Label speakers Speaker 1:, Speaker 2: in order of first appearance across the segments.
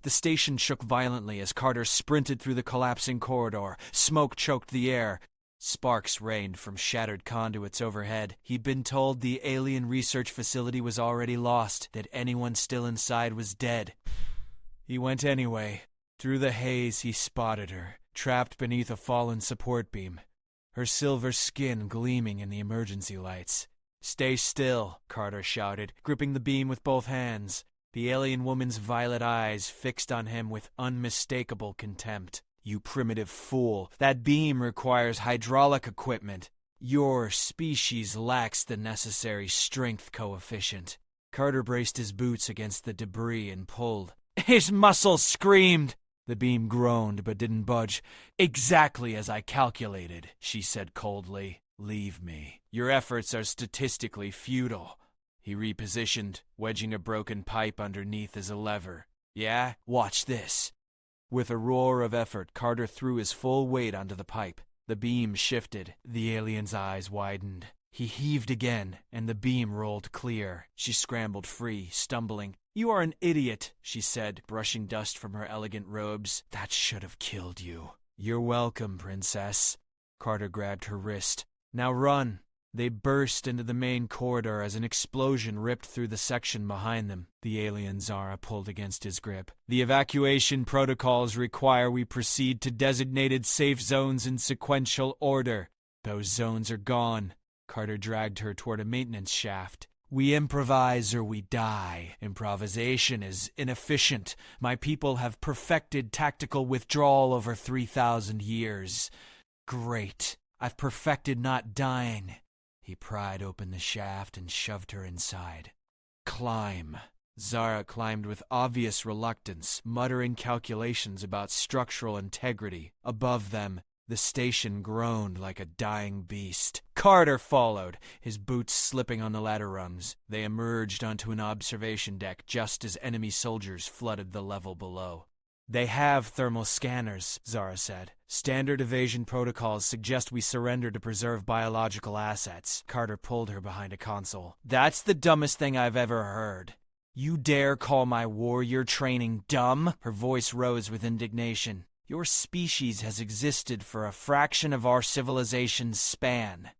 Speaker 1: The station shook violently as Carter sprinted through the collapsing corridor. Smoke choked the air. Sparks rained from shattered conduits overhead. He'd been told the alien research facility was already lost, that anyone still inside was dead. He went anyway. Through the haze, he spotted her, trapped beneath a fallen support beam, her silver skin gleaming in the emergency lights. "Stay still," Carter shouted, gripping the beam with both hands. The alien woman's violet eyes fixed on him with unmistakable contempt. "You primitive fool. That beam requires hydraulic equipment. Your species lacks the necessary strength coefficient." Carter braced his boots against the debris and pulled. His muscles screamed. The beam groaned but didn't budge. "Exactly as I calculated," she said coldly. "Leave me. Your efforts are statistically futile." He repositioned, wedging a broken pipe underneath as a lever. "Yeah? Watch this." With a roar of effort, Carter threw his full weight onto the pipe. The beam shifted. The alien's eyes widened. He heaved again, and the beam rolled clear. She scrambled free, stumbling. "You are an idiot," she said, brushing dust from her elegant robes. "That should have killed you." "You're welcome, princess." Carter grabbed her wrist. "Now run." They burst into the main corridor as an explosion ripped through the section behind them. The alien Zara pulled against his grip. "The evacuation protocols require we proceed to designated safe zones in sequential order." "Those zones are gone." Carter dragged her toward a maintenance shaft. "We improvise or we die. Improvisation is inefficient. My people have perfected tactical withdrawal over 3,000 years. Great. I've perfected not dying." He pried open the shaft and shoved her inside. "Climb." Zara climbed with obvious reluctance, muttering calculations about structural integrity. Above them, the station groaned like a dying beast. Carter followed, his boots slipping on the ladder rungs. They emerged onto an observation deck just as enemy soldiers flooded the level below. "They have thermal scanners," Zara said. "Standard evasion protocols suggest we surrender to preserve biological assets." Carter pulled her behind a console. "That's the dumbest thing I've ever heard." "You dare call my warrior training dumb?" Her voice rose with indignation. "Your species has existed for a fraction of our civilization's span."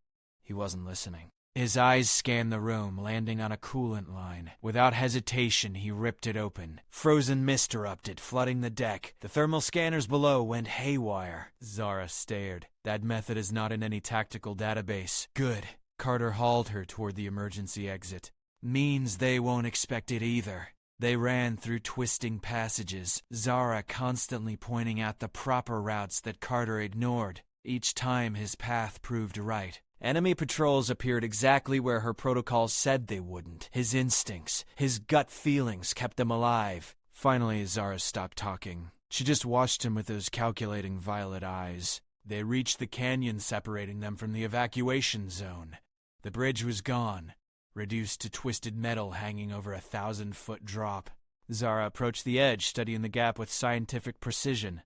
Speaker 1: He wasn't listening. His eyes scanned the room, landing on a coolant line. Without hesitation, he ripped it open. Frozen mist erupted, flooding the deck. The thermal scanners below went haywire. Zara stared. "That method is not in any tactical database." "Good." Carter hauled her toward the emergency exit. "Means they won't expect it either." They ran through twisting passages, Zara constantly pointing out the proper routes that Carter ignored. Each time his path proved right. Enemy patrols appeared exactly where her protocols said they wouldn't. His instincts, his gut feelings kept them alive. Finally, Zara stopped talking. She just watched him with those calculating violet eyes. They reached the canyon separating them from the evacuation zone. The bridge was gone, reduced to twisted metal hanging over a 1,000-foot drop. Zara approached the edge, studying the gap with scientific precision.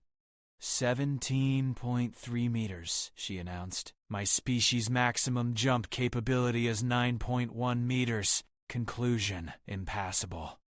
Speaker 1: 17.3 meters, she announced. "My species' maximum jump capability is 9.1 meters. Conclusion, impassable."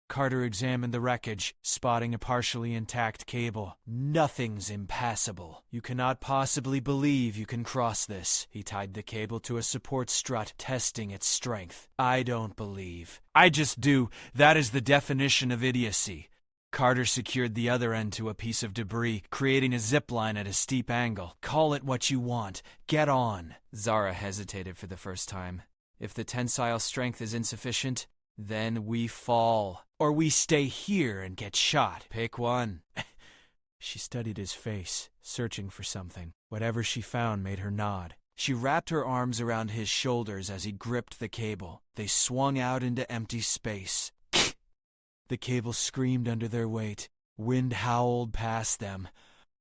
Speaker 1: Carter examined the wreckage, spotting a partially intact cable. "Nothing's impassable. You cannot possibly believe you can cross this." He tied the cable to a support strut, testing its strength. "I don't believe. I just do. That is the definition of idiocy." Carter secured the other end to a piece of debris, creating a zip line at a steep angle. "Call it what you want. Get on." Zara hesitated for the first time. "If the tensile strength is insufficient, then we fall. Or we stay here and get shot. Pick one." She studied his face, searching for something. Whatever she found made her nod. She wrapped her arms around his shoulders as he gripped the cable. They swung out into empty space. The cable screamed under their weight. Wind howled past them.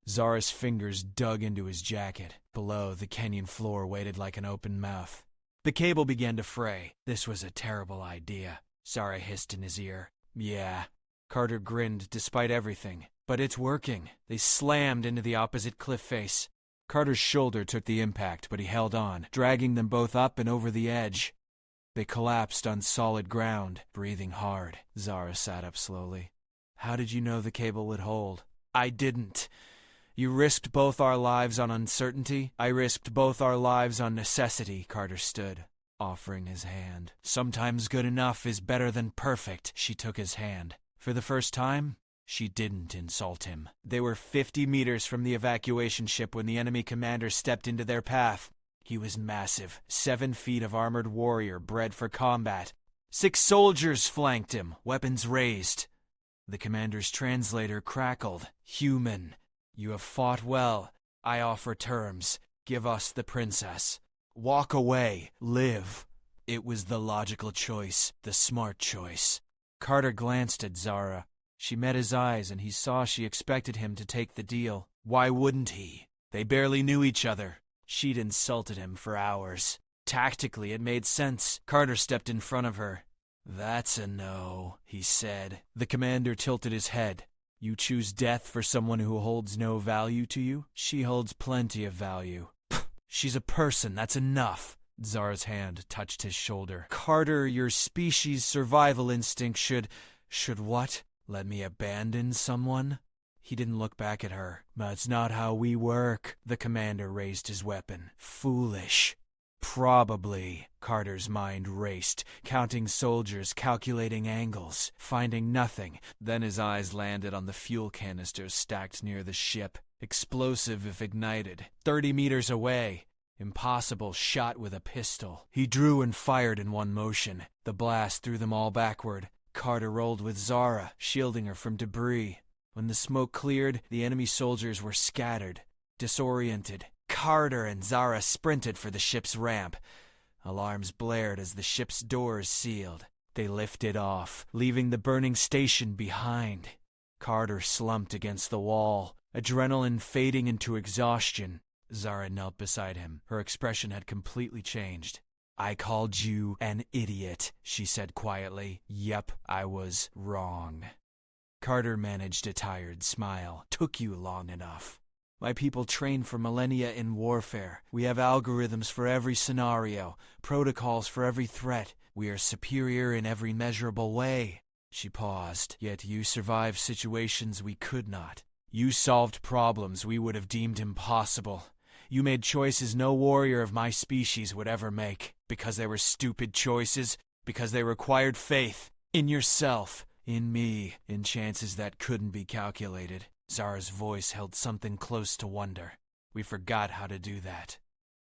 Speaker 1: Zara's fingers dug into his jacket. Below, the canyon floor waited like an open mouth. The cable began to fray. This was a terrible idea. Zara hissed in his ear. "Yeah." Carter grinned despite everything. "But it's working." They slammed into the opposite cliff face. Carter's shoulder took the impact, but he held on, dragging them both up and over the edge. They collapsed on solid ground, breathing hard. Zara sat up slowly. How did you know the cable would hold? I didn't. You risked both our lives on uncertainty. I risked both our lives on necessity. Carter stood, offering his hand. Sometimes good enough is better than perfect. She took his hand. For the first time, she didn't insult him. They were 50 meters from the evacuation ship when the enemy commander stepped into their path. He was massive, 7 feet of armored warrior bred for combat. 6 soldiers flanked him, weapons raised. The commander's translator crackled. Human, you have fought well. I offer terms. Give us the princess. Walk away. Live. It was the logical choice, the smart choice. Carter glanced at Zara. She met his eyes, and he saw she expected him to take the deal. Why wouldn't he? They barely knew each other. She'd insulted him for hours. Tactically, it made sense. Carter stepped in front of her. That's a no, he said. The commander tilted his head. You choose death for someone who holds no value to you? She holds plenty of value. She's a person, that's enough. Zara's hand touched his shoulder. Carter, your species' survival instinct should what? Let me abandon someone? He didn't look back at her. That's not how we work. The commander raised his weapon. Foolish. Probably. Carter's mind raced, counting soldiers, calculating angles, finding nothing. Then his eyes landed on the fuel canisters stacked near the ship. Explosive if ignited. 30 meters away. Impossible shot with a pistol. He drew and fired in one motion. The blast threw them all backward. Carter rolled with Zara, shielding her from debris. When the smoke cleared, the enemy soldiers were scattered, disoriented. Carter and Zara sprinted for the ship's ramp. Alarms blared as the ship's doors sealed. They lifted off, leaving the burning station behind. Carter slumped against the wall, adrenaline fading into exhaustion. Zara knelt beside him. Her expression had completely changed. I called you an idiot, she said quietly. Yep, I was wrong. Carter managed a tired smile. Took you long enough. My people trained for millennia in warfare. We have algorithms for every scenario, protocols for every threat. We are superior in every measurable way. She paused. Yet you survived situations we could not. You solved problems we would have deemed impossible. You made choices no warrior of my species would ever make. Because they were stupid choices. Because they required faith. In yourself. In me. In chances that couldn't be calculated. Zara's voice held something close to wonder. We forgot how to do that.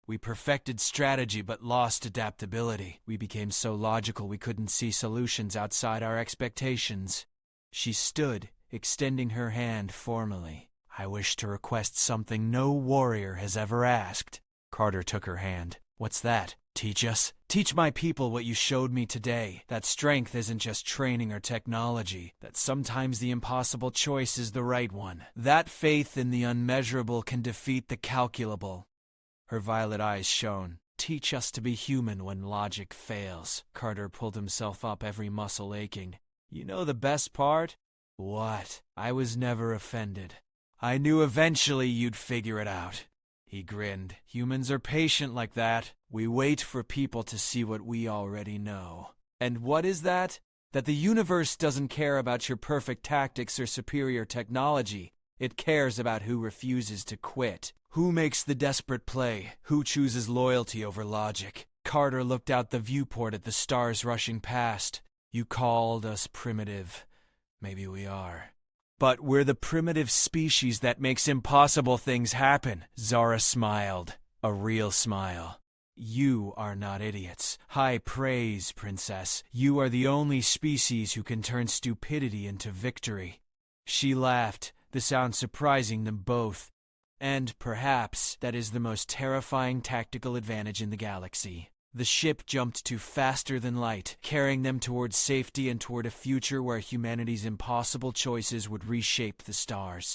Speaker 1: We perfected strategy but lost adaptability. We became so logical we couldn't see solutions outside our expectations. She stood, extending her hand formally. I wish to request something no warrior has ever asked. Carter took her hand. What's that? Teach us? Teach my people what you showed me today. That strength isn't just training or technology. That sometimes the impossible choice is the right one. That faith in the unmeasurable can defeat the calculable. Her violet eyes shone. Teach us to be human when logic fails. Carter pulled himself up, every muscle aching. You know the best part? What? I was never offended. I knew eventually you'd figure it out. He grinned. Humans are patient like that. We wait for people to see what we already know. And what is that? That the universe doesn't care about your perfect tactics or superior technology. It cares about who refuses to quit. Who makes the desperate play? Who chooses loyalty over logic? Carter looked out the viewport at the stars rushing past. You called us primitive. Maybe we are. But we're the primitive species that makes impossible things happen. Zara smiled. A real smile. You are not idiots. High praise, princess. You are the only species who can turn stupidity into victory. She laughed, the sound surprising them both. And perhaps that is the most terrifying tactical advantage in the galaxy. The ship jumped to faster than light, carrying them towards safety and toward a future where humanity's impossible choices would reshape the stars.